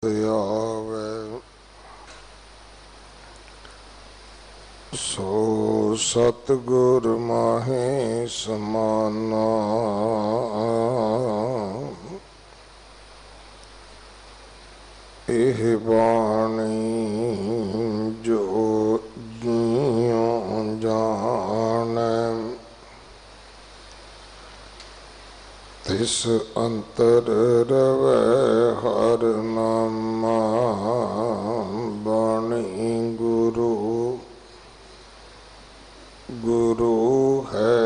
आवे सो सतगुर माहे समाना। एह बाणी जो जियों जाने तिस अंतर रवै हर नामा। बाणी गुरु गुरु है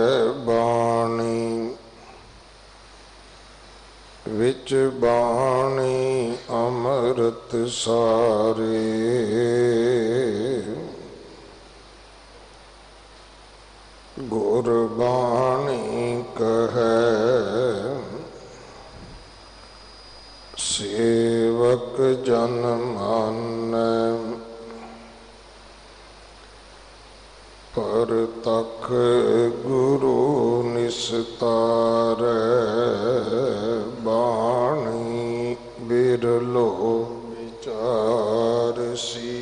बाणी विच बाणी अमृत सारे। गुरबाणी कहे सेवक जन मानै। पर तख गुरु निस्तारै। बाणी बिरलो विचारसी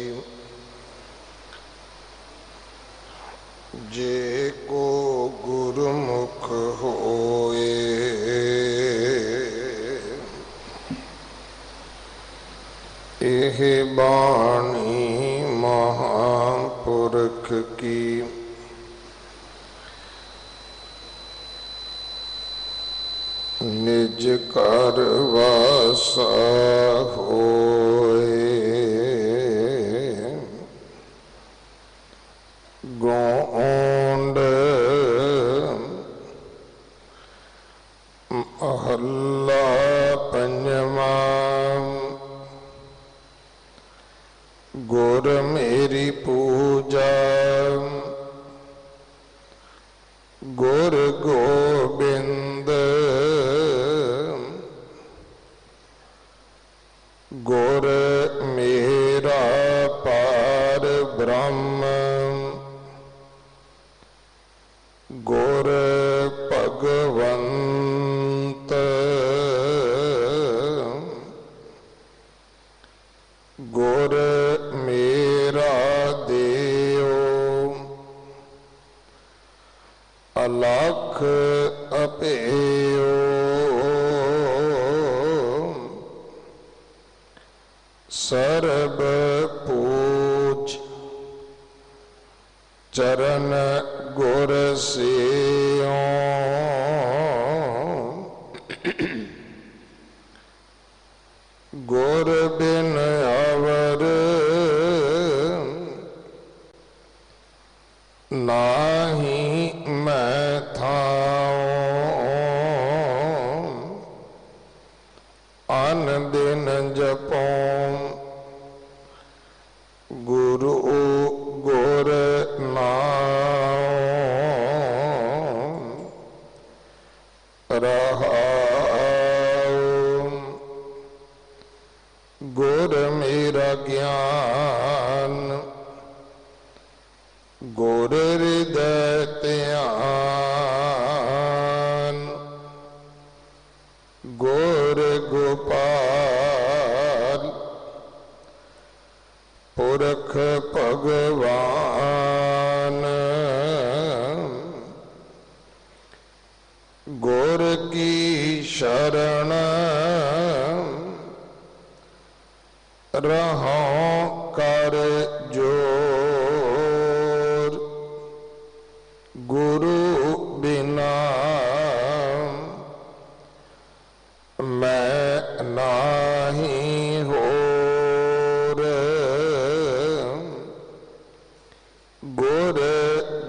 जे को गुरुमुख होए। एह बाणी महापुरख की निज कर वासा होए। गोंड महला पंजवा। गुर मेरी पूजा गुर गोबिंद। गुर मेरा पार ब्रह्म। गुर भगवंत। गुर मेरा देव। अलख अपेयो। सर्ब पूज चरण गुर सेओ। गुर बिन अवर नाहि मैं थाओ। अन दिन जपों गुरु गुर नाम। रहाओ गुर मेरा ज्ञान। गुर हृदय ध्यान। गुर गोपाल पुरख भगवान। गुर की शरण रहों कर जोर। गुरु बिना मैं नाही होर। गुर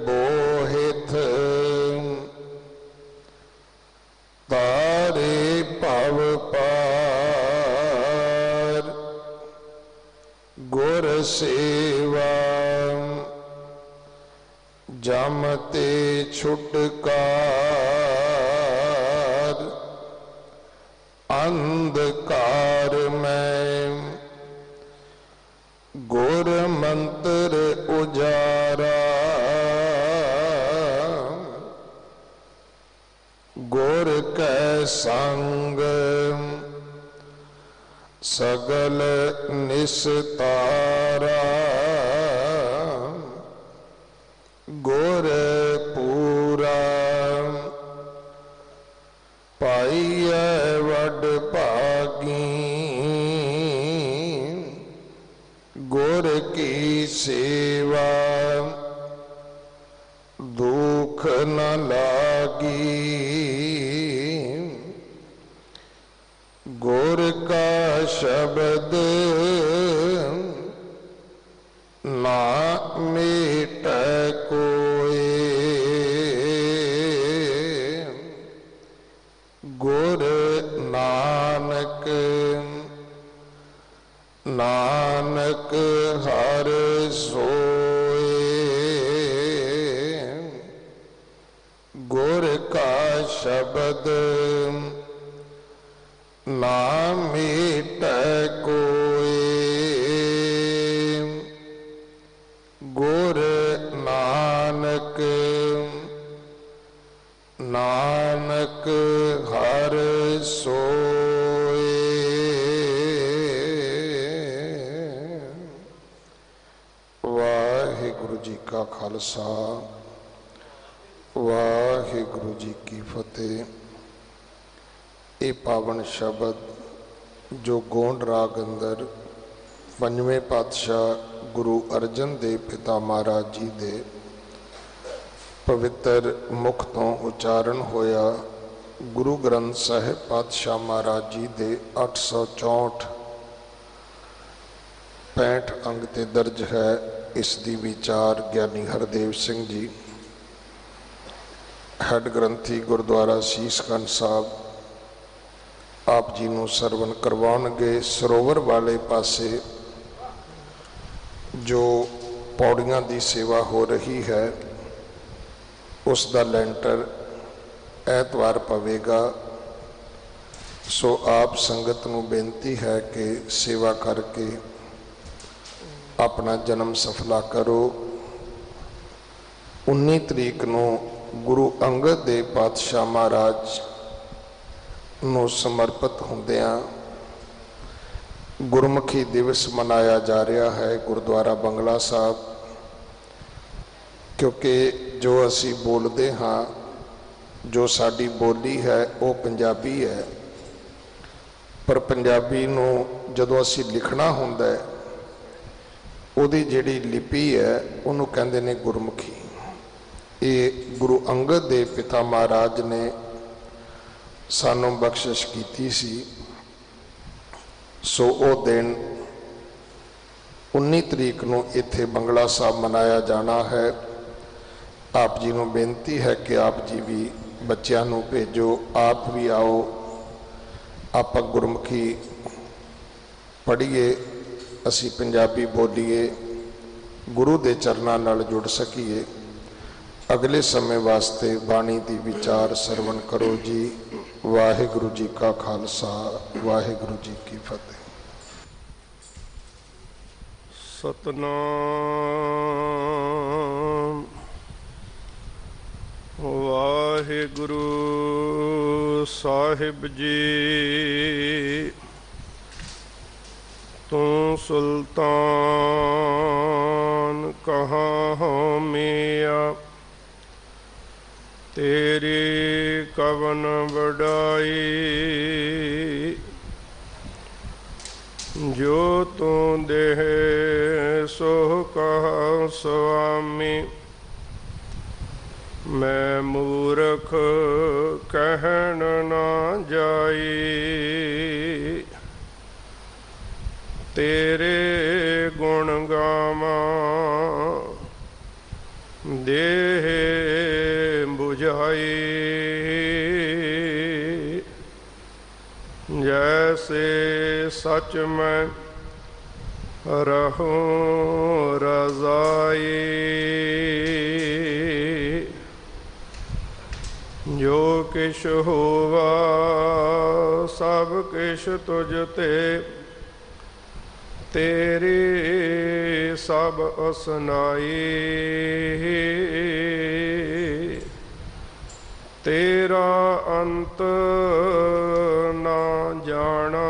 बोहिथ तारे भव पार। गुर सेवा जमते छुटकार। अंधकार में गुर मंत्र उजारा। गुर कै संग सगल निस्तारा गुर पूरा पाइयै वड भागी गुर की सेवा दुख न लागी गुर का शब्द ना मिट कोई गुर नानक नानक हर सोए गुर का शब्द ना मिट कोई गुर नानक नानक हर सोए। वाहिगुरु जी का खालसा वाहिगुरु जी की फतेह। ये पावन शब्द जो गोंड राग अंदर पंजवें पातशाह गुरु अर्जन देव पिता महाराज जी दे पवित्र मुख तो उच्चारण होया गुरु ग्रंथ साहिब पातशाह महाराज जी दे 864 65 अंग ते दर्ज है। इस दी विचार ज्ञानी हरदेव सिंह जी हैड ग्रंथी गुरुद्वारा शीशगंज साहब आप जी नूं सरवण करवाउणगे। सरोवर वाले पासे जो पौड़ियां की सेवा हो रही है उसका लेंटर ऐतवार पवेगा। सो आप संगत नूं बेनती है कि सेवा करके अपना जन्म सफला करो। 19 तरीक नूं गुरु अंगद देव पातशाह महाराज नूं समर्पित होंदियां गुरमुखी दिवस मनाया जा रहा है गुरुद्वारा बंगला साहब। क्योंकि जो असी बोलते हाँ जो साडी बोली है वो पंजाबी है, पर पंजाबी नूं जदों असी लिखना हुंदा है उहदी जिहड़ी लिपि है उहनूं कहंदे ने गुरमुखी। ये गुरु अंगद देव पिता महाराज ने सानू बख्शिश की सी। सो वो दिन 19 तरीक नूं इत्थे बंगला साहब मनाया जाना है। आप जी नूं बेनती है कि आप जी भी बच्चों नूं भेजो, आप भी आओ, आप गुरमुखी पढ़ीए, असी पंजाबी बोलीए, गुरु के चरणों नाल जुड़ सकीए। अगले समय वास्ते बाणी की विचार सरवण करो जी। वाहिगुरु जी का खालसा वाहिगुरु जी की फतेह। सतनाम वाहिगुरु साहिब जी। तू सुल्तान कहाँ हो मिया, तेरी कवन वडाई। जो तू देह सो कहा स्वामी, मैं मूर्ख कहन ना जाई। तेरे गुण गावा देह बुझाई। जैसे सच में रहूं रज़ाई। जो किश होवा सब किश तुझ ते, तेरी सब असनाई। तेरा अंत ना जाना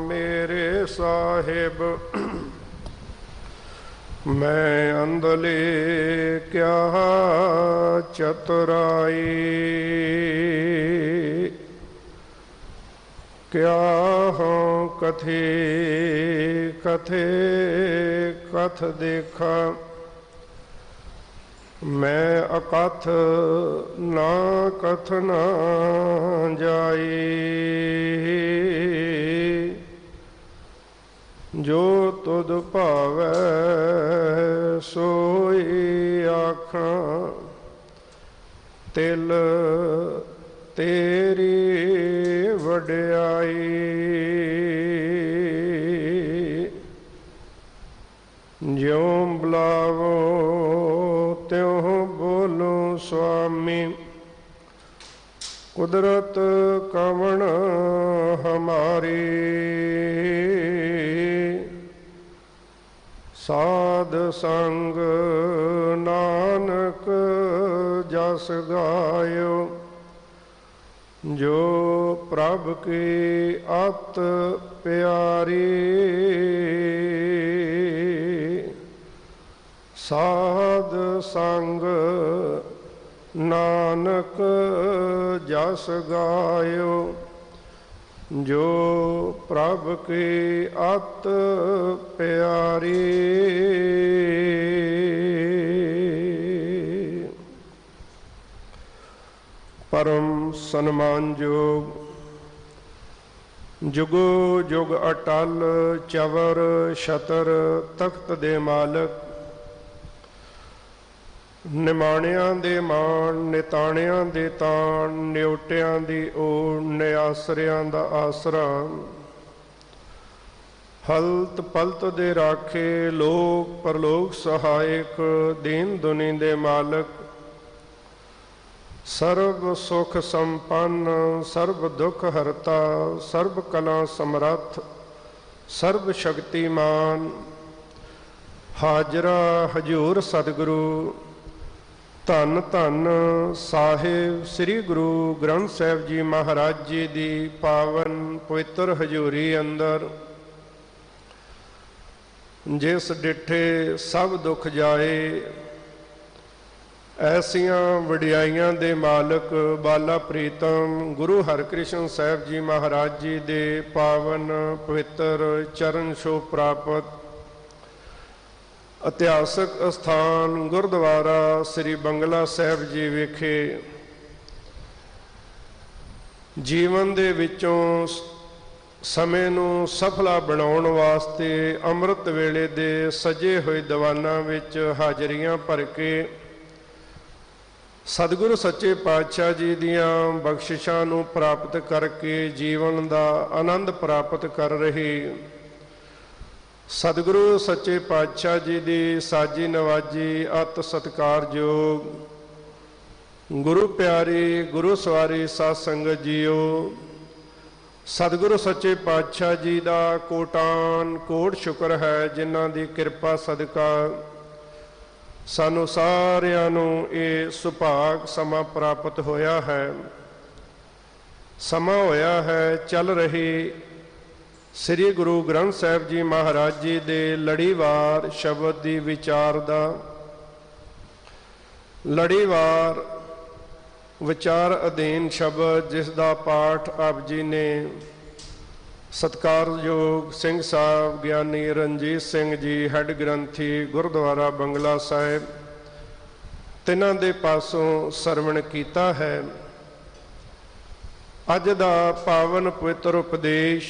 मेरे साहिब, मैं अंधले क्या चतुराई, क्या हाँ कथे कथे कथ देखा, मैं अकथ ना कथ ना जाई, जो तुद भावै सोई आखा, तिल तेरी वड्याई, ज्यों बुलावो त्यों बोलो स्वामी, कुदरत कवण हमारी, साध संग नानक जस गायो, जो प्रभ की अत प्यारी, साध संग नानक जस गायो, जो प्रभ की अत प्यारी। परम सन्मानयोग जुगो जुग अटल चवर छतर तख्त दे मालक, निमाणियां दे मान निताणियां दे तान, न्योटियां दी ओड़ निआसरियां दा आसरा, हलत पलत दे राखे लोक परलोक सहायक, दीन दुनी दे मालक, सर्व सुख संपन्न सर्व दुख हरता, सर्व कला समरथ सर्व शक्तिमान, हाजरा हजूर सतगुरु, धन धन साहिब श्री गुरु ग्रंथ साहिब जी महाराज जी दी पावन पवित्र हजूरी अंदर, जिस डिठे सब दुख जाए, ऐसियां वडियाइयां दे मालक बाला प्रीतम गुरु हरकृष्ण साहिब जी महाराज जी दे पावन पवित्र चरण छो प्राप्त इतिहासक अस्थान गुरुद्वारा श्री बंगला साहिब जी विखे जीवन दे विचों समय नूं सफला बनाउण वास्ते अमृत वेले दे सजे होए दीवानां विच हाजरियां भर के सतगुरु सच्चे पातशाह जी दियां बख्शिशां नूं प्राप्त करके जीवन दा आनंद प्राप्त कर रही सतगुरु सच्चे पातशाह जी दी साजी नवाजी अत सत्कारयोग गुरु प्यारी गुरु सवारी साध संगत जीओ, सतगुरु सच्चे पातशाह जी दा कोटान कोट शुक्र है जिन्हां दी कृपा सदका सानू सारियां नूं ये सुभाग समा प्राप्त होया है। समा होया है चल रही श्री गुरु ग्रंथ साहिब जी महाराज जी दे लड़ीवार शब्द दी विचार दा, लड़ीवार विचार अधीन शब्द जिस दा पाठ आप जी ने सत्कारयोग सिंह साहब ज्ञानी रणजीत सिंह जी हैड ग्रंथी गुरुद्वारा बंगला साहिब तिन्हां दे पासों सरवण कीता है। अज दा पावन पवित्र उपदेश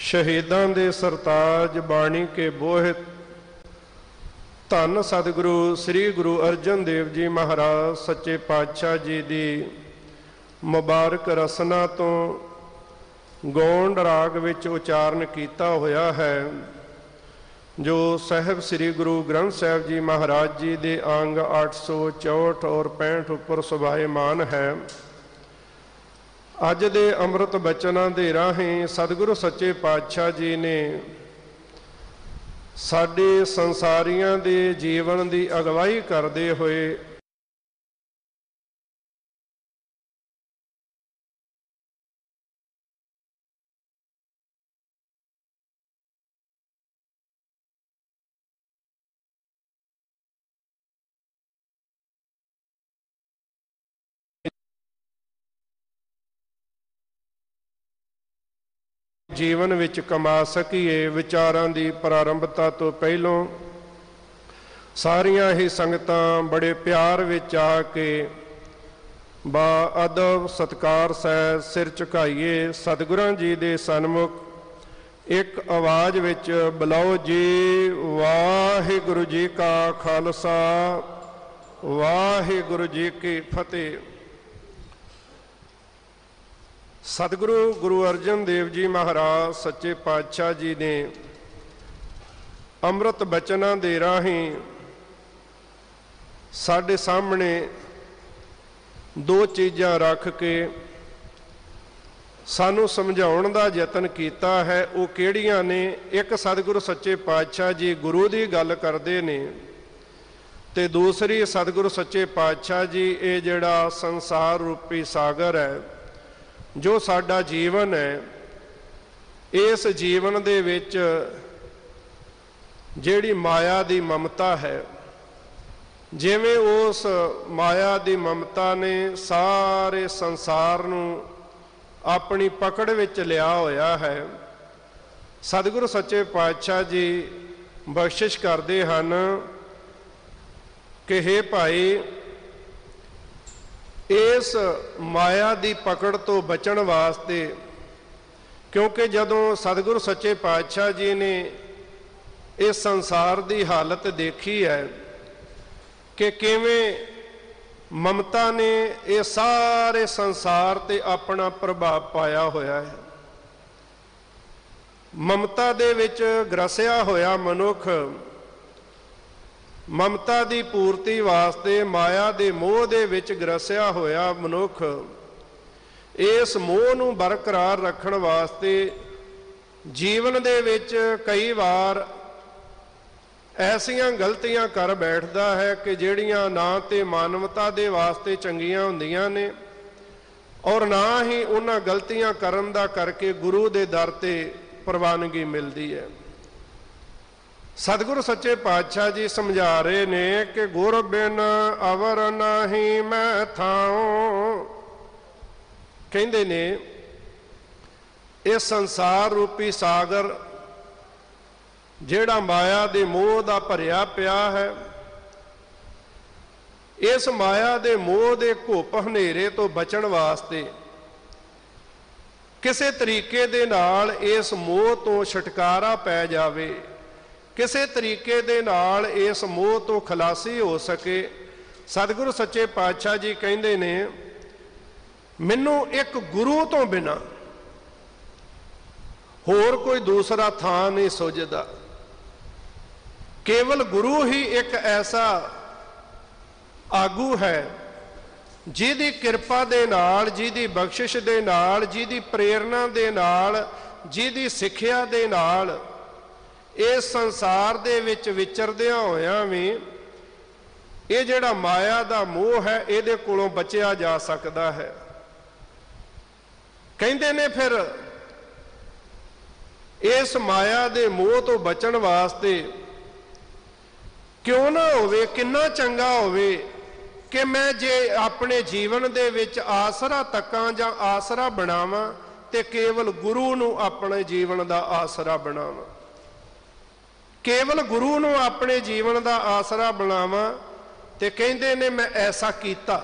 शहीदां दे सरताज बाणी के बोहित धन सतगुरु श्री गुरु अर्जन देव जी महाराज सच्चे पातशाह जी दी मुबारक रसना तो गौंड राग विच उचारण किया होया है, जो साहिब श्री गुरु ग्रंथ साहिब जी महाराज जी दे अंग 864 और 65 उपर सुभाएमान है। अज दे अमृत बचनां दे राहें सतगुरु सच्चे पातशाह जी ने साडे संसारियां दे जीवन दी अगवाई करदे होए ਜੀਵਨ ਵਿੱਚ ਕਮਾ ਸਕੀਏ। ਵਿਚਾਰਾਂ ਦੀ ਪ੍ਰਾਰੰਭਤਾ ਤੋਂ ਪਹਿਲੋਂ ਸਾਰੀਆਂ ਹੀ ਸੰਗਤਾਂ ਬੜੇ ਪਿਆਰ ਵਿੱਚ ਆ ਕੇ ਬਾ ਅਦਬ ਸਤਿਕਾਰ ਸਹਿ ਸਿਰ ਝੁਕਾਈਏ। ਸਤਿਗੁਰਾਂ ਜੀ ਦੇ ਸਨਮੁਖ ਇੱਕ ਆਵਾਜ਼ ਵਿੱਚ ਬੁਲਾਓ ਜੀ। ਵਾਹਿਗੁਰੂ ਜੀ ਕਾ ਖਾਲਸਾ, ਵਾਹਿਗੁਰੂ ਜੀ ਕੀ ਫਤਿਹ। ਸਤਿਗੁਰੂ ਗੁਰੂ ਅਰਜਨ ਦੇਵ ਜੀ ਮਹਾਰਾਜ ਸੱਚੇ ਪਾਤਸ਼ਾਹ ਜੀ ਨੇ ਅੰਮ੍ਰਿਤ ਬਚਨਾਂ ਦੇ ਰਾਹੀਂ ਸਾਡੇ ਸਾਹਮਣੇ ਦੋ ਚੀਜ਼ਾਂ ਰੱਖ ਕੇ ਸਾਨੂੰ ਸਮਝਾਉਣ ਦਾ ਯਤਨ ਕੀਤਾ ਹੈ। ਉਹ ਕਿਹੜੀਆਂ ਨੇ? ਇੱਕ ਸਤਿਗੁਰੂ ਸੱਚੇ ਪਾਤਸ਼ਾਹ ਜੀ ਗੁਰੂ ਦੀ ਗੱਲ ਕਰਦੇ ਨੇ, ਤੇ ਦੂਸਰੀ ਸਤਿਗੁਰੂ ਸੱਚੇ ਪਾਤਸ਼ਾਹ ਜੀ ਇਹ ਜਿਹੜਾ ਸੰਸਾਰ ਰੂਪੀ ਸਾਗਰ ਹੈ, ਜੋ ਸਾਡਾ ਜੀਵਨ ਹੈ, ਇਸ ਜੀਵਨ ਦੇ ਵਿੱਚ ਜਿਹੜੀ ਮਾਇਆ ਦੀ ਮਮਤਾ ਹੈ, ਜਿਵੇਂ ਉਸ ਮਾਇਆ ਦੀ ਮਮਤਾ ਨੇ ਸਾਰੇ ਸੰਸਾਰ ਨੂੰ ਆਪਣੀ ਪਕੜ ਵਿੱਚ ਲਿਆ ਹੋਇਆ ਹੈ। ਸਤਿਗੁਰੂ ਸੱਚੇ ਪਾਤਸ਼ਾਹ ਜੀ ਬਖਸ਼ਿਸ਼ ਕਰਦੇ ਹਨ ਕਿ ਹੇ ਭਾਈ, ਇਸ ਮਾਇਆ ਦੀ ਪਕੜ ਤੋਂ ਬਚਣ ਵਾਸਤੇ, ਕਿਉਂਕਿ ਜਦੋਂ ਸਤਿਗੁਰੂ ਸੱਚੇ ਪਾਤਸ਼ਾਹ ਜੀ ਨੇ ਇਸ ਸੰਸਾਰ ਦੀ ਹਾਲਤ ਦੇਖੀ ਹੈ ਕਿ ਕਿਵੇਂ ਮਮਤਾ ਨੇ ਇਹ ਸਾਰੇ ਸੰਸਾਰ ਤੇ ਆਪਣਾ ਪ੍ਰਭਾਵ ਪਾਇਆ ਹੋਇਆ ਹੈ, ਮਮਤਾ ਦੇ ਵਿੱਚ ਗ੍ਰਸਿਆ ਹੋਇਆ ਮਨੁੱਖ ਮਮਤਾ ਦੀ ਪੂਰਤੀ ਵਾਸਤੇ ਮਾਇਆ ਦੇ ਮੋਹ ਦੇ ਵਿੱਚ ਗ੍ਰਸਿਆ ਹੋਇਆ ਮਨੁੱਖ ਇਸ ਮੋਹ ਨੂੰ ਬਰਕਰਾਰ ਰੱਖਣ ਵਾਸਤੇ ਜੀਵਨ ਦੇ ਵਿੱਚ ਕਈ ਵਾਰ ਐਸੀਆਂ ਗਲਤੀਆਂ ਕਰ ਬੈਠਦਾ ਹੈ ਕਿ ਜਿਹੜੀਆਂ ਨਾ ਤੇ ਮਾਨਵਤਾ ਦੇ ਵਾਸਤੇ ਚੰਗੀਆਂ ਹੁੰਦੀਆਂ ਨੇ ਔਰ ਨਾ ਹੀ ਉਹਨਾਂ ਗਲਤੀਆਂ ਕਰਨ ਦਾ ਕਰਕੇ ਗੁਰੂ ਦੇ ਦਰ ਤੇ ਪ੍ਰਵਾਨਗੀ ਮਿਲਦੀ ਹੈ। ਸਤਿਗੁਰੂ ਸੱਚੇ ਪਾਤਸ਼ਾਹ ਜੀ ਸਮਝਾ ਰਹੇ ਨੇ ਕਿ ਗੁਰ ਬਿਨ ਅਵਰ ਨਾਹੀ ਮੈਂ ਥਾਉ। ਕਹਿੰਦੇ ਨੇ ਇਹ ਸੰਸਾਰ ਰੂਪੀ ਸਾਗਰ ਜਿਹੜਾ ਮਾਇਆ ਦੇ ਮੋਹ ਦਾ ਭਰਿਆ ਪਿਆ ਹੈ, ਇਸ ਮਾਇਆ ਦੇ ਮੋਹ ਦੇ ਘੁੱਪ ਹਨੇਰੇ ਤੋਂ ਬਚਣ ਵਾਸਤੇ ਕਿਸੇ ਤਰੀਕੇ ਦੇ ਨਾਲ ਇਸ ਮੋਹ ਤੋਂ ਛੁਟਕਾਰਾ ਪੈ ਜਾਵੇ, ਕਿਸੇ ਤਰੀਕੇ ਦੇ ਨਾਲ ਇਸ ਮੋਹ ਤੋਂ ਖਲਾਸੀ ਹੋ ਸਕੇ। ਸਤਿਗੁਰੂ ਸੱਚੇ ਪਾਤਸ਼ਾਹ ਜੀ ਕਹਿੰਦੇ ਨੇ, ਮੈਨੂੰ ਇੱਕ ਗੁਰੂ ਤੋਂ ਬਿਨਾਂ ਹੋਰ ਕੋਈ ਦੂਸਰਾ ਥਾਂ ਨਹੀਂ ਸੁੱਝਦਾ। ਕੇਵਲ ਗੁਰੂ ਹੀ ਇੱਕ ਐਸਾ ਆਗੂ ਹੈ ਜਿਹਦੀ ਕਿਰਪਾ ਦੇ ਨਾਲ, ਜਿਹਦੀ ਬਖਸ਼ਿਸ਼ ਦੇ ਨਾਲ, ਜਿਹਦੀ ਪ੍ਰੇਰਣਾ ਦੇ ਨਾਲ, ਜਿਹਦੀ ਸਿੱਖਿਆ ਦੇ ਨਾਲ ਇਸ ਸੰਸਾਰ ਦੇ ਵਿੱਚ ਵਿਚਰਦਿਆਂ ਹੋਇਆਂ ਵੀ ਇਹ ਜਿਹੜਾ ਮਾਇਆ ਦਾ ਮੋਹ ਹੈ ਇਹਦੇ ਕੋਲੋਂ ਬਚਿਆ ਜਾ ਸਕਦਾ ਹੈ। ਕਹਿੰਦੇ ਨੇ ਫਿਰ ਇਸ ਮਾਇਆ ਦੇ ਮੋਹ ਤੋਂ ਬਚਣ ਵਾਸਤੇ ਕਿਉਂ ਨਾ ਹੋਵੇ, ਕਿੰਨਾ ਚੰਗਾ ਹੋਵੇ ਕਿ ਮੈਂ ਜੇ ਆਪਣੇ ਜੀਵਨ ਦੇ ਵਿੱਚ ਆਸਰਾ ਤੱਕਾਂ ਜਾਂ ਆਸਰਾ ਬਣਾਵਾਂ ਤੇ ਕੇਵਲ ਗੁਰੂ ਨੂੰ ਆਪਣੇ ਜੀਵਨ ਦਾ ਆਸਰਾ ਬਣਾਵਾਂ, ਕੇਵਲ ਗੁਰੂ ਨੂੰ ਆਪਣੇ ਜੀਵਨ ਦਾ ਆਸਰਾ ਬਣਾਵਾਂ। ਤੇ ਕਹਿੰਦੇ ਨੇ ਮੈਂ ਐਸਾ ਕੀਤਾ।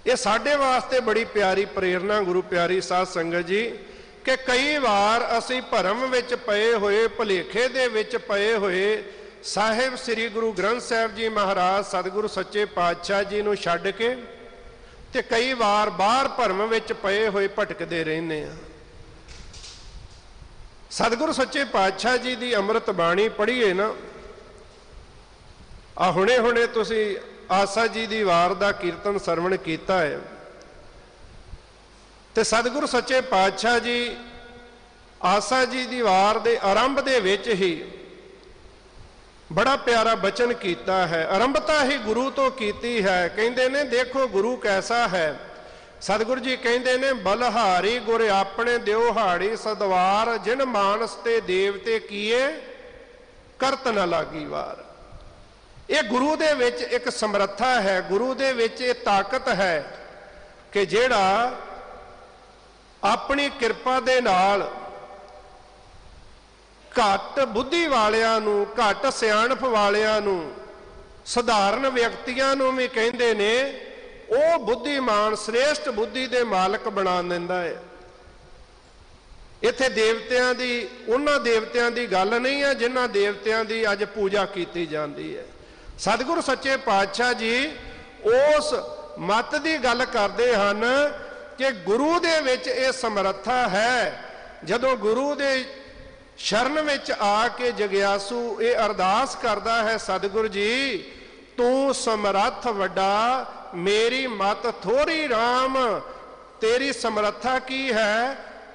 ਇਹ ਸਾਡੇ ਵਾਸਤੇ ਬੜੀ ਪਿਆਰੀ ਪ੍ਰੇਰਨਾ ਗੁਰੂ ਪਿਆਰੀ ਸਾਧ ਸੰਗਤ ਜੀ, ਕਿ ਕਈ ਵਾਰ ਅਸੀਂ ਭਰਮ ਵਿੱਚ ਪਏ ਹੋਏ, ਭੁਲੇਖੇ ਦੇ ਵਿੱਚ ਪਏ ਹੋਏ ਸਾਹਿਬ ਸ੍ਰੀ ਗੁਰੂ ਗ੍ਰੰਥ ਸਾਹਿਬ ਜੀ ਮਹਾਰਾਜ ਸਤਿਗੁਰੂ ਸੱਚੇ ਪਾਤਸ਼ਾਹ ਜੀ ਨੂੰ ਛੱਡ ਕੇ ਤੇ ਕਈ ਵਾਰ ਬਾਹਰ ਭਰਮ ਵਿੱਚ ਪਏ ਹੋਏ ਭਟਕਦੇ ਰਹਿੰਦੇ ਆ। ਸਤਿਗੁਰੂ ਸੱਚੇ ਪਾਤਸ਼ਾਹ ਜੀ ਦੀ ਅੰਮ੍ਰਿਤ ਬਾਣੀ ਪੜ੍ਹੀਏ ਨਾ, ਆ ਹੁਣੇ ਤੁਸੀਂ ਆਸਾ ਜੀ ਦੀ ਵਾਰ ਦਾ ਕੀਰਤਨ ਸਰਵਣ ਕੀਤਾ ਹੈ, ਤੇ ਸਤਿਗੁਰੂ ਸੱਚੇ ਪਾਤਸ਼ਾਹ ਜੀ ਆਸਾ ਜੀ ਦੀ ਵਾਰ ਦੇ ਆਰੰਭ ਦੇ ਵਿੱਚ ਹੀ ਬੜਾ ਪਿਆਰਾ ਬਚਨ ਕੀਤਾ ਹੈ। ਆਰੰਭਤਾ ਹੀ ਗੁਰੂ ਤੋਂ ਕੀਤੀ ਹੈ। ਕਹਿੰਦੇ ਨੇ ਦੇਖੋ ਗੁਰੂ ਕੈਸਾ ਹੈ। ਸਤਿਗੁਰੂ ਜੀ ਕਹਿੰਦੇ ਨੇ, ਬਲਹਾਰੀ ਗੁਰ ਆਪਣੇ ਦਿਓ ਹਾੜੀ ਸਦਵਾਰ, ਜਿਨ ਮਾਨਸ ਤੇ ਦੇਵਤੇ ਕੀਏ ਕਰਤ ਨ ਲਾਗੀ ਵਾਰ। ਇਹ ਗੁਰੂ ਦੇ ਵਿੱਚ ਇੱਕ ਸਮਰੱਥਾ ਹੈ, ਗੁਰੂ ਦੇ ਵਿੱਚ ਇਹ ਤਾਕਤ ਹੈ ਕਿ ਜਿਹੜਾ अपनी किरपा दे नाल घट बुद्धि वालियां नूं, घट सियाणप वालियां नूं, सधारण व्यक्तियां नूं भी कहंदे ने ਉਹ बुद्धिमान श्रेष्ठ बुद्धि ਦੇ मालक बना ਦਿੰਦਾ है। ਇੱਥੇ ਦੇਵਤਿਆਂ ਦੀ, ਉਹਨਾਂ ਦੇਵਤਿਆਂ ਦੀ ਗੱਲ ਨਹੀਂ ਹੈ ਜਿਨ੍ਹਾਂ ਦੇਵਤਿਆਂ ਦੀ ਅੱਜ ਪੂਜਾ ਕੀਤੀ ਜਾਂਦੀ ਹੈ। ਸਤਿਗੁਰੂ ਸੱਚੇ ਪਾਤਸ਼ਾਹ ਜੀ ਉਸ ਮਤ ਦੀ ਗੱਲ ਕਰਦੇ ਹਨ ਕਿ ਗੁਰੂ ਦੇ ਵਿੱਚ ਇਹ ਸਮਰੱਥਾ ਹੈ। ਜਦੋਂ ਗੁਰੂ ਦੇ ਸ਼ਰਨ ਵਿੱਚ ਆ ਕੇ ਜਗਿਆਸੂ ਇਹ ਅਰਦਾਸ ਕਰਦਾ ਹੈ, ਸਤਿਗੁਰੂ ਜੀ ਤੂੰ ਸਮਰੱਥ ਵੱਡਾ, मेरी मत थोड़ी राम, तेरी समर्था की है,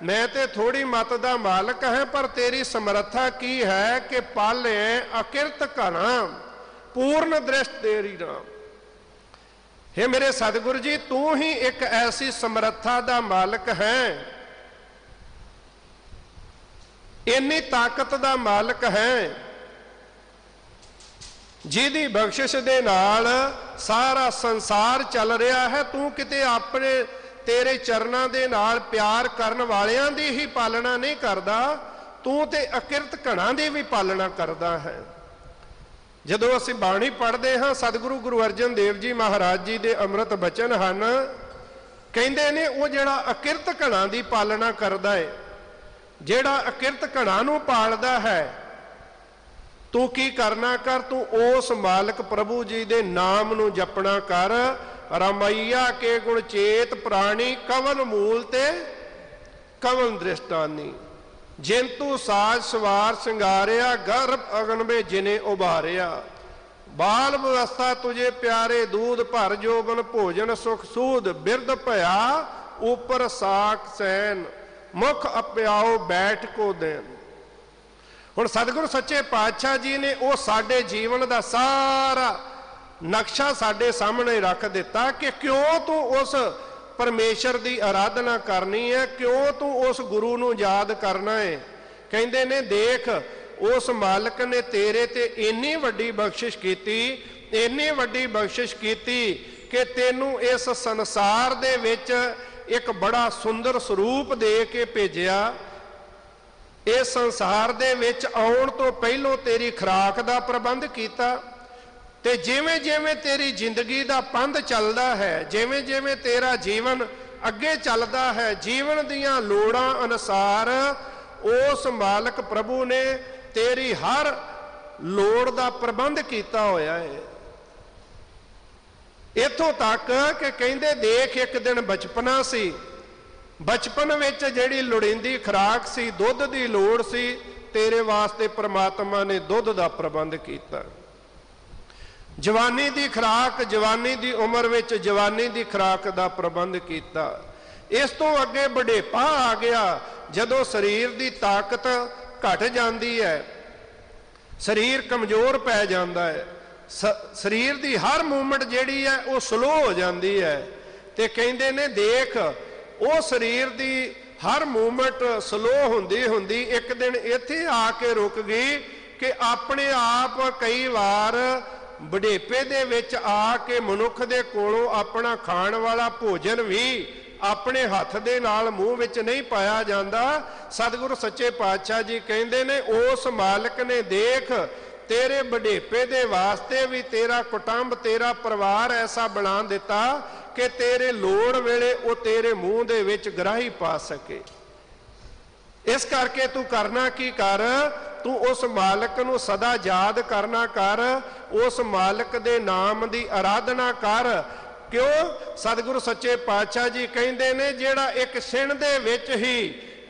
मैं ते थोड़ी मत दा मालक है, पर तेरी समर्था की है कि पाले अकिरत घना, पूर्ण दृष्ट तेरी राम। हे मेरे सतगुरु जी तू ही एक ऐसी समर्था दा मालक है, इन्नी ताकत दा मालक है जिहदी बख्शिश दे नाल सारा संसार चल रहा है। तू किते अपने तेरे चरनां दे नाल प्यार करन वालियां दी ही पालना नहीं करदा, तू ते अकिरत घणां दी भी पालना करदा है। जदों असीं बाणी पढ़दे हां, सतगुरु गुरु अर्जन देव जी महाराज जी दे अमृत बचन हन, कहंदे ने वो जिहड़ा अकिरत घणां दी पालना करदा है, जिहड़ा अकिरत घणां नूं पालदा है, तू की करना कर, तू उस मालक प्रभु जी दे नाम नू जपना कर। रमैया के गुण चेत प्राणी, कवन मूल ते कवन दृष्टानी, जिंतु साज सवार सिंगारिया, गर्भ अगन में जिने उभारिया। बाल व्यवस्था तुझे प्यारे, दूध भर जोबन भोजन सुख सूद, बिरद भया ऊपर साक सैन, मुख अप्याओ बैठ को देन। हुण सतगुरु सच्चे पातशाह जी ने वो साडे जीवन का सारा नक्शा साडे सामने रख दिता कि क्यों तू उस परमेश्वर की आराधना करनी है, क्यों तू उस गुरु नू याद करना है। कहंदे ने देख उस मालक ने तेरे ते इन्नी वड्डी बख्शिश कीती, इन्नी वड्डी बख्शिश कीती कि तेनू इस संसार दे विच एक बड़ा सुंदर स्वरूप दे के भेजिया। इस संसार दे विच आउण तो पहलों तेरी खुराक दा प्रबंध कीता, ते जिवें जिवें तेरी जिंदगी दा पंध चलदा है, जिवें जिवें तेरा जीवन अगे चलदा है, जीवन दियां लोड़ां अनुसार उस मालक प्रभु ने तेरी हर लोड़ दा प्रबंध कीता होया है। इत्थों तक कि कहंदे देख एक दिन बचपना सी, बचपन विच जिहड़ी लोड़ींदी खुराक सी, दुध दी लोड़ सी, तेरे वास्ते परमात्मा ने दुध दा प्रबंध कीता। जवानी दी खुराक, जवानी दी उम्र विच जवानी दी खुराक दा प्रबंध कीता। इस तो अगे बुढ़ेपा आ गया, जदों शरीर दी ताकत घट जांदी है, शरीर कमजोर पै जांदा है, शरीर दी हर मूवमेंट जिहड़ी है वो स्लो हो जांदी है। ते कहंदे ने देख वो शरीर दी हर मूवमेंट स्लो हुंदी हुंदी एक दिन इत्थे आके रुक गई कि अपने आप कई बार बुढ़ेपे दे विच आके मनुख दे कोलों अपना खाण वाला भोजन भी अपने हथ दे नाल मूँह विच नहीं पाया जाता। सतगुरु सच्चे पातशाह जी कहंदे ने उस मालक ने देख तेरे बुढ़ेपे दे वास्ते भी तेरा कुटुंब, तेरा परिवार ऐसा बना दिता कि तेरे लोड़ वेले वो तेरे मुंह दे विच ग्राही पा सके। इस करके तू करना की कर, तू उस मालक नू सदा याद करना कर, उस मालक दे नाम दी आराधना कर। क्यों? सतगुरु सच्चे पातशाह जी कहंदे ने जिहड़ा एक छिण दे विच ही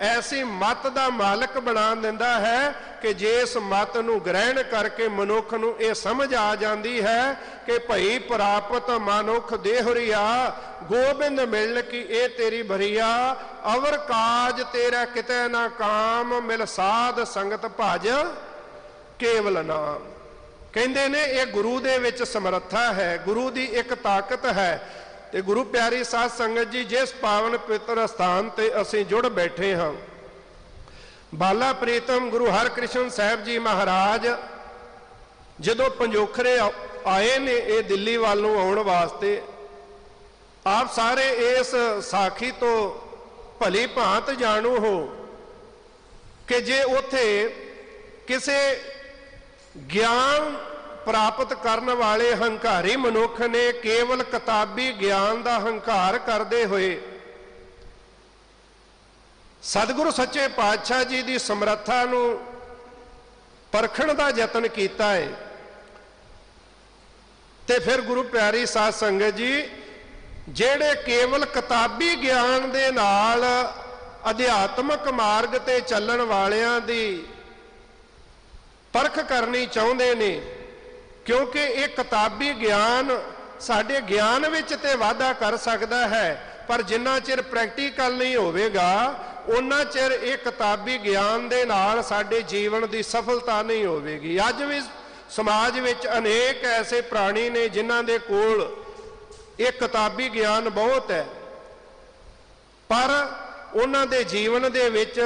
ऐसी मत दा मालक बना दिंदा है कि जिस मत नू ग्रहण करके मनुख नू ये समझ आ जाती है कि भई प्राप्त मनुख देहरिया, गोबिंद मिलन की ए तेरी भरिया, अवर काज तेरा किते ना काम, मिल साध संगत भज केवल नाम। कहंदे ने ये गुरु दे विच समर्था है, गुरु दी एक ताकत है। ते गुरु प्यारी साध संगत जी जिस पावन पवित्र स्थान ते असीं जुड़ बैठे हाँ, बाला प्रीतम गुरु हरकृष्ण साहब जी महाराज जदों पंजोखरे आए ने ये दिल्ली वालों आउण वास्ते, आप सारे इस साखी तो ਭਲੀ ਭਾਂਤ ਜਾਣੂ ਹੋ ਕਿ ਜੇ ਉਥੇ ਕਿਸੇ ਗਿਆਨ ਪ੍ਰਾਪਤ ਕਰਨ ਵਾਲੇ ਹੰਕਾਰੀ ਮਨੁੱਖ ਨੇ ਕੇਵਲ ਕਿਤਾਬੀ ਗਿਆਨ ਦਾ ਹੰਕਾਰ ਕਰਦੇ ਹੋਏ ਸਤਿਗੁਰੂ ਸੱਚੇ ਪਾਤਸ਼ਾਹ ਜੀ ਦੀ ਸਮਰੱਥਾ ਨੂੰ ਪਰਖਣ ਦਾ ਯਤਨ ਕੀਤਾ ਹੈ, ਤੇ ਫਿਰ ਗੁਰੂ ਪਿਆਰੀ ਸਾਧ ਸੰਗਤ ਜੀ ਜਿਹੜੇ ਕੇਵਲ ਕਿਤਾਬੀ ਗਿਆਨ ਦੇ ਨਾਲ ਅਧਿਆਤਮਕ ਮਾਰਗ ਤੇ ਚੱਲਣ ਵਾਲਿਆਂ ਦੀ ਪਰਖ ਕਰਨੀ ਚਾਹੁੰਦੇ ਨੇ, ਕਿਉਂਕਿ ਇਹ ਕਿਤਾਬੀ ਗਿਆਨ ਸਾਡੇ ਗਿਆਨ ਵਿੱਚ ਤੇ ਵਾਧਾ ਕਰ ਸਕਦਾ ਹੈ, ਪਰ ਜਿੰਨਾ ਚਿਰ ਪ੍ਰੈਕਟੀਕਲ ਨਹੀਂ ਹੋਵੇਗਾ ਉਹਨਾਂ ਚਿਰ ਇਹ ਕਿਤਾਬੀ ਗਿਆਨ ਦੇ ਨਾਲ ਸਾਡੇ ਜੀਵਨ ਦੀ ਸਫਲਤਾ ਨਹੀਂ ਹੋਵੇਗੀ। ਅੱਜ ਵੀ ਸਮਾਜ ਵਿੱਚ ਅਨੇਕ ਐਸੇ ਪ੍ਰਾਣੀ ਨੇ ਜਿਨ੍ਹਾਂ ਦੇ ਕੋਲ ਇਹ ਕਿਤਾਬੀ ਗਿਆਨ ਬਹੁਤ ਹੈ, ਪਰ ਉਹਨਾਂ ਦੇ ਜੀਵਨ ਦੇ ਵਿੱਚ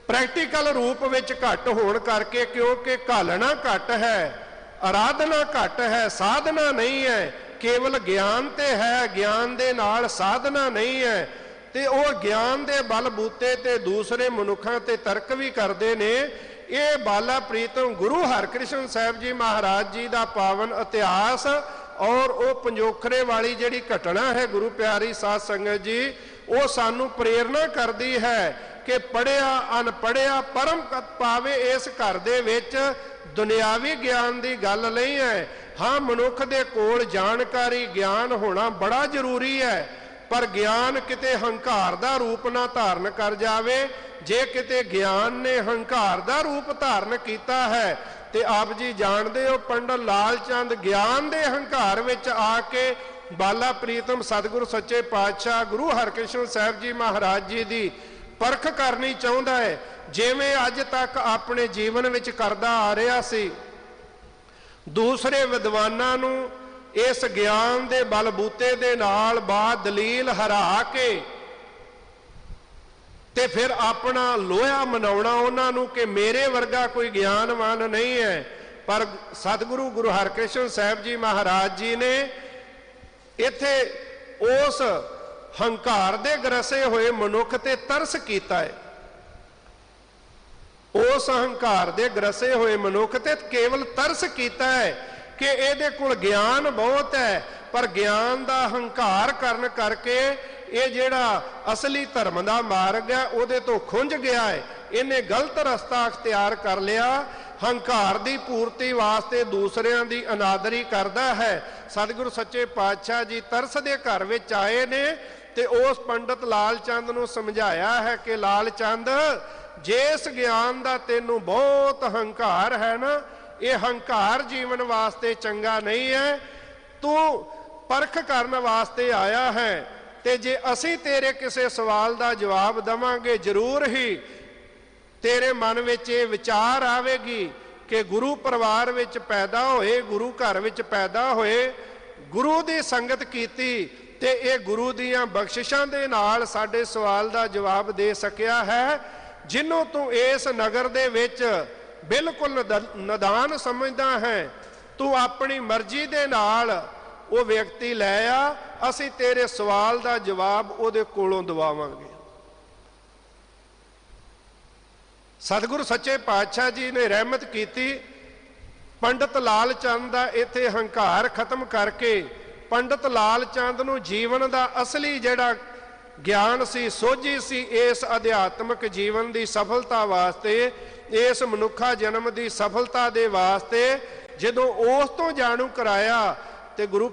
ਪ੍ਰੈਕਟੀਕਲ ਰੂਪ ਵਿੱਚ ਘੱਟ ਹੋਣ ਕਰਕੇ, ਕਿਉਂਕਿ ਘਾਲਣਾ ਘੱਟ ਹੈ, ਆਰਾਧਨਾ ਘੱਟ ਹੈ, ਸਾਧਨਾ ਨਹੀਂ ਹੈ, ਕੇਵਲ ਗਿਆਨ ਤੇ ਹੈ, ਗਿਆਨ ਦੇ ਨਾਲ ਸਾਧਨਾ ਨਹੀਂ ਹੈ, ਤੇ ਉਹ ਗਿਆਨ ਦੇ ਬਲ ਬੂਤੇ ਤੇ ਦੂਸਰੇ ਮਨੁੱਖਾਂ ਤੇ ਤਰਕ ਵੀ ਕਰਦੇ ਨੇ। ਇਹ ਬਾਲਾ ਪ੍ਰੀਤਮ ਗੁਰੂ ਹਰਕ੍ਰਿਸ਼ਨ ਸਾਹਿਬ ਜੀ ਮਹਾਰਾਜ ਜੀ ਦਾ ਪਾਵਨ ਇਤਿਹਾਸ ਔਰ ਉਹ ਪੰਜੋਖਰੇ ਵਾਲੀ ਜਿਹੜੀ ਘਟਨਾ ਹੈ ਗੁਰੂ ਪਿਆਰੀ ਸਾਧ ਸੰਗਤ ਜੀ, ਉਹ ਸਾਨੂੰ ਪ੍ਰੇਰਨਾ ਕਰਦੀ ਹੈ ਕਿ ਪੜ੍ਹਿਆ ਅਨਪੜ੍ਹਿਆ ਪਰਮ ਗਤ ਪਾਵੇ। ਇਸ ਘਰ ਦੇ ਵਿੱਚ ਦੁਨਿਆਵੀ ਗਿਆਨ ਦੀ ਗੱਲ ਨਹੀਂ ਹੈ, ਹਾਂ ਮਨੁੱਖ ਦੇ ਕੋਲ ਜਾਣਕਾਰੀ ਗਿਆਨ ਹੋਣਾ ਬੜਾ ਜ਼ਰੂਰੀ ਹੈ, ਪਰ ਗਿਆਨ ਕਿਤੇ ਹੰਕਾਰ ਦਾ ਰੂਪ ਨਾ ਧਾਰਨ ਕਰ ਜਾਵੇ। ਜੇ ਕਿਤੇ ਗਿਆਨ ਨੇ ਹੰਕਾਰ ਦਾ ਰੂਪ ਧਾਰਨ ਕੀਤਾ ਹੈ ਤੇ ਆਪ ਜੀ ਜਾਣਦੇ ਹੋ ਪੰਡਤ ਲਾਲ ਚੰਦ ਗਿਆਨ ਦੇ ਹੰਕਾਰ ਵਿੱਚ ਆ ਕੇ ਬਾਲਾ ਪ੍ਰੀਤਮ ਸਤਿਗੁਰੂ ਸੱਚੇ ਪਾਤਸ਼ਾਹ ਗੁਰੂ ਹਰਕ੍ਰਿਸ਼ਨ ਸਾਹਿਬ ਜੀ ਮਹਾਰਾਜ ਜੀ ਦੀ ਪਰਖ ਕਰਨੀ ਚਾਹੁੰਦਾ ਹੈ, ਜਿਵੇਂ ਅੱਜ ਤੱਕ ਆਪਣੇ ਜੀਵਨ ਵਿੱਚ ਕਰਦਾ ਆ ਰਿਹਾ ਸੀ। ਦੂਸਰੇ ਵਿਦਵਾਨਾਂ ਨੂੰ ਇਸ ਗਿਆਨ ਦੇ ਬਲਬੂਤੇ ਦੇ ਨਾਲ ਬਾਦ ਦਲੀਲ ਹਰਾ ਕੇ ਤੇ ਫਿਰ ਆਪਣਾ ਲੋਹਾ ਮਨਾਉਣਾ ਉਹਨਾਂ ਨੂੰ ਕਿ ਮੇਰੇ ਵਰਗਾ ਕੋਈ ਗਿਆਨਵਾਨ ਨਹੀਂ ਹੈ। ਪਰ ਸਤਿਗੁਰੂ ਗੁਰੂ ਹਰਕ੍ਰਿਸ਼ਨ ਸਾਹਿਬ ਜੀ ਮਹਾਰਾਜ ਜੀ ਨੇ ਇੱਥੇ ਉਸ ਹੰਕਾਰ ਦੇ ਗਰਸੇ ਹੋਏ ਮਨੁੱਖ ਤੇ ਤਰਸ ਕੀਤਾ ਹੈ। ਉਸ ਹੰਕਾਰ ਦੇ ਗਰਸੇ ਹੋਏ ਮਨੁੱਖ ਤੇ ਕੇਵਲ ਤਰਸ ਕੀਤਾ ਹੈ ਕਿ ਇਹਦੇ ਕੋਲ ਗਿਆਨ ਬਹੁਤ ਹੈ, ਪਰ ਗਿਆਨ ਦਾ ਹੰਕਾਰ ਕਰਨ ਕਰਕੇ ਇਹ ਜਿਹੜਾ ਅਸਲੀ ਧਰਮ ਦਾ ਮਾਰਗ ਹੈ ਉਹਦੇ ਤੋਂ ਖੁੰਝ ਗਿਆ ਹੈ। ਇਹਨੇ ਗਲਤ ਰਸਤਾ ਅਖਤਿਆਰ ਕਰ ਲਿਆ, ਹੰਕਾਰ ਦੀ ਪੂਰਤੀ ਵਾਸਤੇ ਦੂਸਰਿਆਂ ਦੀ ਅਨਾਦਰੀ ਕਰਦਾ ਹੈ। ਸਤਿਗੁਰੂ ਸੱਚੇ ਪਾਤਸ਼ਾਹ ਜੀ ਤਰਸ ਦੇ ਘਰ ਵਿੱਚ ਆਏ ਨੇ ਤੇ ਉਸ ਪੰਡਤ ਲਾਲ ਚੰਦ ਨੂੰ ਸਮਝਾਇਆ ਹੈ ਕਿ ਲਾਲ ਚੰਦ, ਜਿਸ ਗਿਆਨ ਦਾ ਤੈਨੂੰ ਬਹੁਤ ਹੰਕਾਰ ਹੈ ਨਾ, ਇਹ ਹੰਕਾਰ ਜੀਵਨ ਵਾਸਤੇ ਚੰਗਾ ਨਹੀਂ ਹੈ। ਤੂੰ ਪਰਖ ਕਰਨ ਵਾਸਤੇ ਆਇਆ ਹੈ, ਤੇ ਜੇ ਅਸੀਂ ਤੇਰੇ ਕਿਸੇ ਸਵਾਲ ਦਾ ਜਵਾਬ ਦੇਵਾਂਗੇ ਜ਼ਰੂਰ ਹੀ ਤੇਰੇ ਮਨ ਵਿੱਚ ਇਹ ਵਿਚਾਰ ਆਵੇਗੀ ਕਿ ਗੁਰੂ ਪਰਿਵਾਰ ਵਿੱਚ ਪੈਦਾ ਹੋਏ, ਗੁਰੂ ਘਰ ਵਿੱਚ ਪੈਦਾ ਹੋਏ, ਗੁਰੂ ਦੀ ਸੰਗਤ ਕੀਤੀ ਤੇ ਇਹ ਗੁਰੂ ਦੀਆਂ ਬਖਸ਼ਿਸ਼ਾਂ ਦੇ ਨਾਲ ਸਾਡੇ ਸਵਾਲ ਦਾ ਜਵਾਬ ਦੇ ਸਕਿਆ ਹੈ। ਜਿਹਨੂੰ ਤੂੰ ਇਸ ਨਗਰ ਦੇ ਵਿੱਚ ਬਿਲਕੁਲ ਨਦਾਨ ਸਮਝਦਾ ਹੈ, ਤੂੰ ਆਪਣੀ ਮਰਜ਼ੀ ਦੇ ਨਾਲ ਉਹ ਵਿਅਕਤੀ ਲੈ ਆ, ਅਸੀਂ ਤੇਰੇ ਸਵਾਲ ਦਾ ਜਵਾਬ ਉਹਦੇ ਕੋਲੋਂ ਦਵਾਵਾਂਗੇ। ਸਤਿਗੁਰੂ ਸੱਚੇ ਪਾਤਸ਼ਾਹ ਜੀ ਨੇ ਰਹਿਮਤ ਕੀਤੀ, ਪੰਡਤ ਲਾਲ ਚੰਦ ਦਾ ਇੱਥੇ ਹੰਕਾਰ ਖਤਮ ਕਰਕੇ ਪੰਡਤ ਲਾਲ ਚੰਦ ਨੂੰ ਜੀਵਨ ਦਾ ਅਸਲੀ ਜਿਹੜਾ ਗਿਆਨ ਸੀ, ਸੋਝੀ ਸੀ, ਇਸ ਅਧਿਆਤਮਕ ਜੀਵਨ ਦੀ ਸਫਲਤਾ ਵਾਸਤੇ, ਇਸ ਮਨੁੱਖਾ ਜਨਮ ਦੀ ਸਫਲਤਾ ਦੇ ਵਾਸਤੇ ਜਦੋਂ ਉਸ ਤੋਂ ਜਾਣੂ ਕਰਾਇਆ ਤੇ ਗੁਰੂ